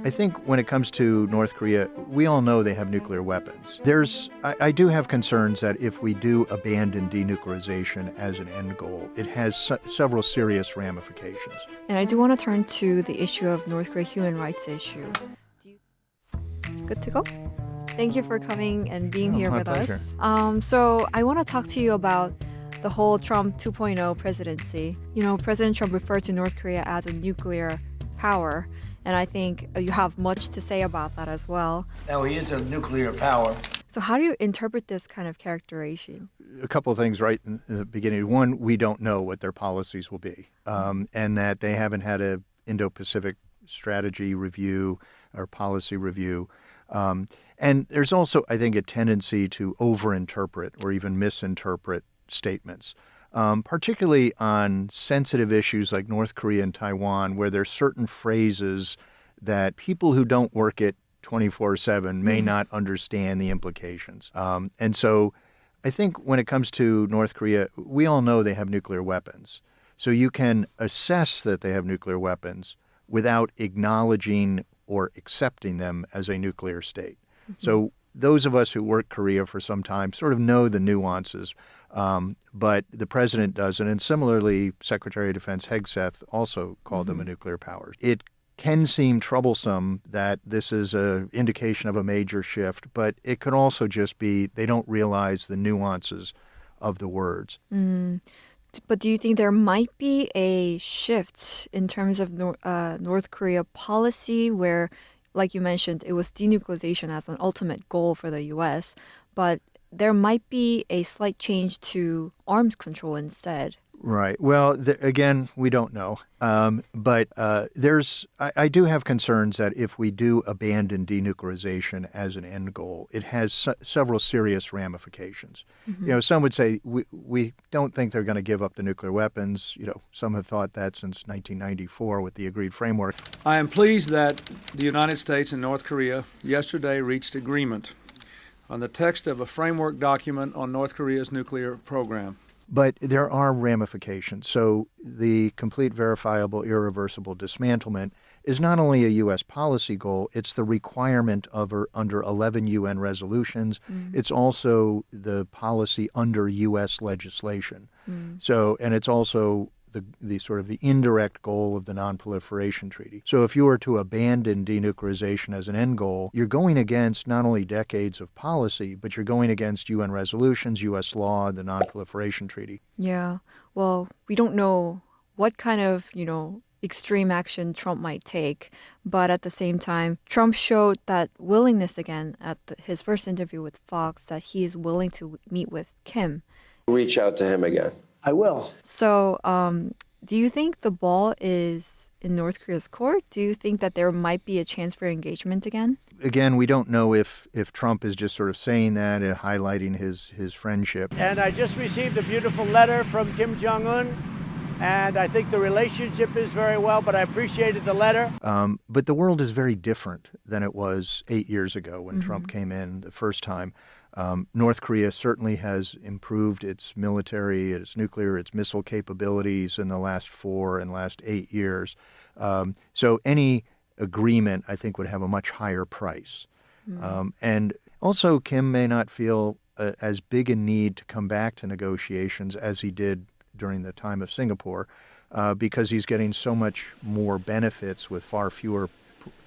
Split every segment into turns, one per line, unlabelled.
I think when it comes to North Korea, we all know they have nuclear weapons. I do have concerns that if we do abandon denuclearization as an end goal, it has several serious ramifications.
And I do want to turn to the issue of North Korea human rights issue. Good to go? Thank you for coming and being here with
pleasure.
us. So I want to talk to you about the whole Trump 2.0 presidency. You know, President Trump referred to North Korea as a nuclear power. And I think you have much to say about that as well.
Now, he is a nuclear power.
So how do you interpret this kind of characterization?
A couple of things right in the beginning. One, we don't know what their policies will be, and that they haven't had a Indo-Pacific strategy review or policy review. And there's also, I think, a tendency to overinterpret or even misinterpret statements. Particularly on sensitive issues like North Korea and Taiwan, where there's certain phrases that people who don't work it 24/7 may not understand the implications. And so I think when it comes to North Korea, we all know they have nuclear weapons. So you can assess that they have nuclear weapons without acknowledging or accepting them as a nuclear state. So those of us who work Korea for some time sort of know the nuances. But the president doesn't. And similarly, Secretary of Defense Hegseth also called them a nuclear power. It can seem troublesome that this is an indication of a major shift, but it could also just be they don't realize the nuances of the words.
But do you think there might be a shift in terms of North Korea policy where, like you mentioned, it was denuclearization as an ultimate goal for the U.S., but there might be a slight change to arms control instead?
Right. Well, again, we don't know. But I do have concerns that if we do abandon denuclearization as an end goal, it has several serious ramifications. You know, some would say we don't think they're going to give up the nuclear weapons. You know, some have thought that since 1994 with the agreed framework.
I am pleased that the United States and North Korea yesterday reached agreement on the text of a framework document on North Korea's nuclear program.
But there are ramifications. So the complete, verifiable, irreversible dismantlement is not only a U.S. policy goal, it's the requirement of under 11 UN resolutions. It's also the policy under U.S. legislation. So, and it's also the sort of the indirect goal of the Non-Proliferation Treaty. So if you were to abandon denuclearization as an end goal, you're going against not only decades of policy, but you're going against UN resolutions, U.S. law, the Non-Proliferation Treaty.
Yeah. Well, we don't know what kind of, extreme action Trump might take. But at the same time, Trump showed that willingness again at his first interview with Fox that he is willing to meet with Kim.
Reach out to him again.
I will.
So do you think the ball is in North Korea's court? Do you think that there might be a chance for engagement again?
Again, we don't know if Trump is just sort of saying that, highlighting his friendship.
And I just received a beautiful letter from Kim Jong Un, and I think the relationship is very well, but I appreciated the letter.
But the world is very different than it was 8 years ago when Trump came in the first time. North Korea certainly has improved its military, its nuclear, its missile capabilities in the last 8 years. So any agreement, I think, would have a much higher price. And also, Kim may not feel as big a need to come back to negotiations as he did during the time of Singapore, because he's getting so much more benefits with far fewer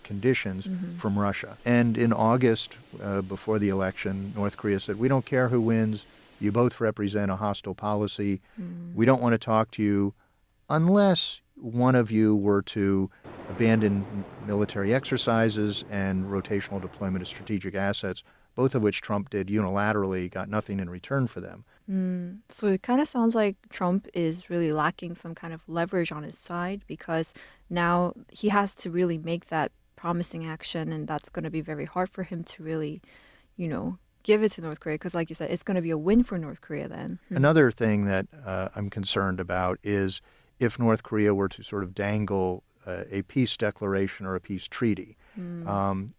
conditions from Russia. And in August, before the election, North Korea said, we don't care who wins. You both represent a hostile policy. We don't want to talk to you unless one of you were to abandon military exercises and rotational deployment of strategic assets, both of which Trump did unilaterally, got nothing in return for them.
So it kind of sounds like Trump is really lacking some kind of leverage on his side because now he has to really make that promising action, and that's going to be very hard for him to really, give it to North Korea because, like you said, it's going to be a win for North Korea then.
Another thing that I'm concerned about is if North Korea were to sort of dangle a peace declaration or a peace treaty.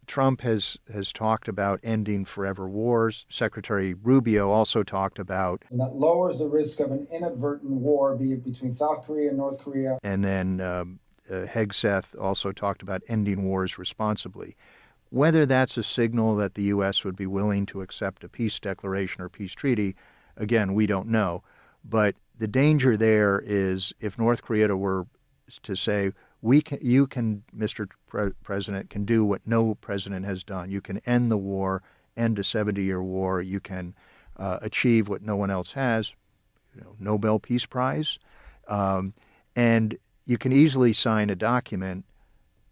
Trump has talked about ending forever wars. Secretary Rubio also talked about...
And that lowers the risk of an inadvertent war, be it between South Korea and North Korea.
And then Hegseth also talked about ending wars responsibly. Whether that's a signal that the U.S. would be willing to accept a peace declaration or peace treaty, again, we don't know. But the danger there is if North Korea were to say, you can, Mr. President, can do what no president has done. You can end the war, end a 70-year war. You can achieve what no one else has, Nobel Peace Prize. And you can easily sign a document,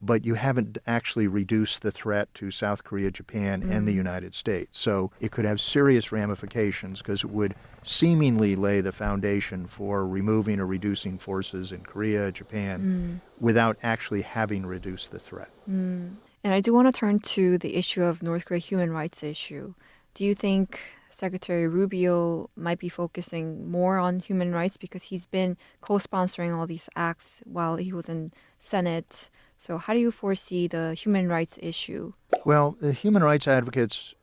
but you haven't actually reduced the threat to South Korea, Japan, and the United States. So it could have serious ramifications because it would seemingly lay the foundation for removing or reducing forces in Korea, Japan, without actually having reduced the threat.
And I do want to turn to the issue of North Korea human rights issue. Do you think Secretary Rubio might be focusing more on human rights because he's been co-sponsoring all these acts while he was in Senate? So how do you foresee the human rights issue?
Well, the human rights advocates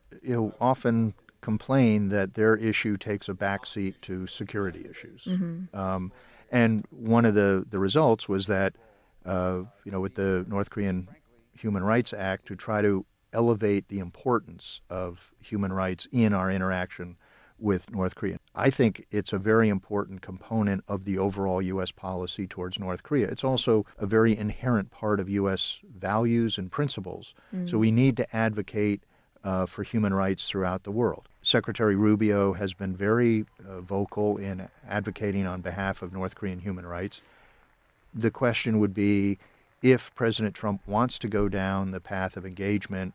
often complain that their issue takes a backseat to security issues. And one of the results was that, with the North Korean Human Rights Act, to try to elevate the importance of human rights in our interaction with North Korea. I think it's a very important component of the overall U.S. policy towards North Korea. It's also a very inherent part of U.S. values and principles. So we need to advocate for human rights throughout the world. Secretary Rubio has been very vocal in advocating on behalf of North Korean human rights. The question would be, if President Trump wants to go down the path of engagement,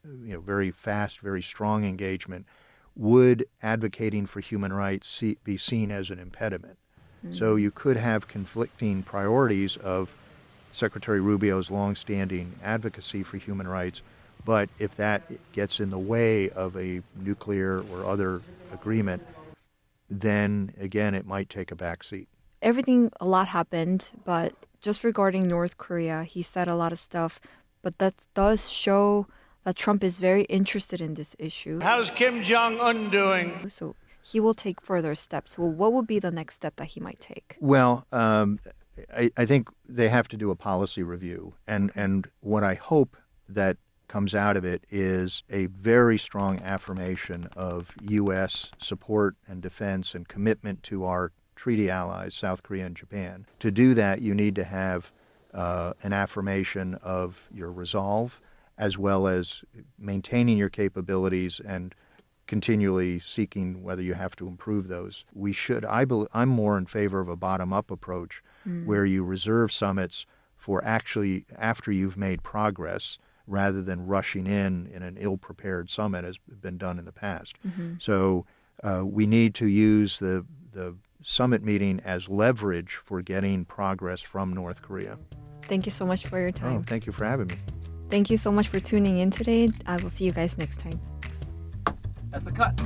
very fast, very strong engagement, would advocating for human rights be seen as an impediment? So you could have conflicting priorities of Secretary Rubio's longstanding advocacy for human rights, but if that gets in the way of a nuclear or other agreement, then again, it might take a backseat.
A lot happened, but just regarding North Korea, he said a lot of stuff, but that does show that Trump is very interested in this issue.
How's Kim Jong Un doing?
So he will take further steps. Well, what would be the next step that he might take?
Well, I think they have to do a policy review. And what I hope that comes out of it is a very strong affirmation of U.S. support and defense and commitment to our treaty allies, South Korea and Japan. To do that, you need to have an affirmation of your resolve, as well as maintaining your capabilities and continually seeking whether you have to improve those. I'm more in favor of a bottom-up approach where you reserve summits for actually after you've made progress rather than rushing in an ill-prepared summit as been done in the past. So we need to use the summit meeting as leverage for getting progress from North Korea.
Thank you so much for your time.
Oh, thank you for having me.
Thank you so much for tuning in today. I will see you guys next time.
That's a cut.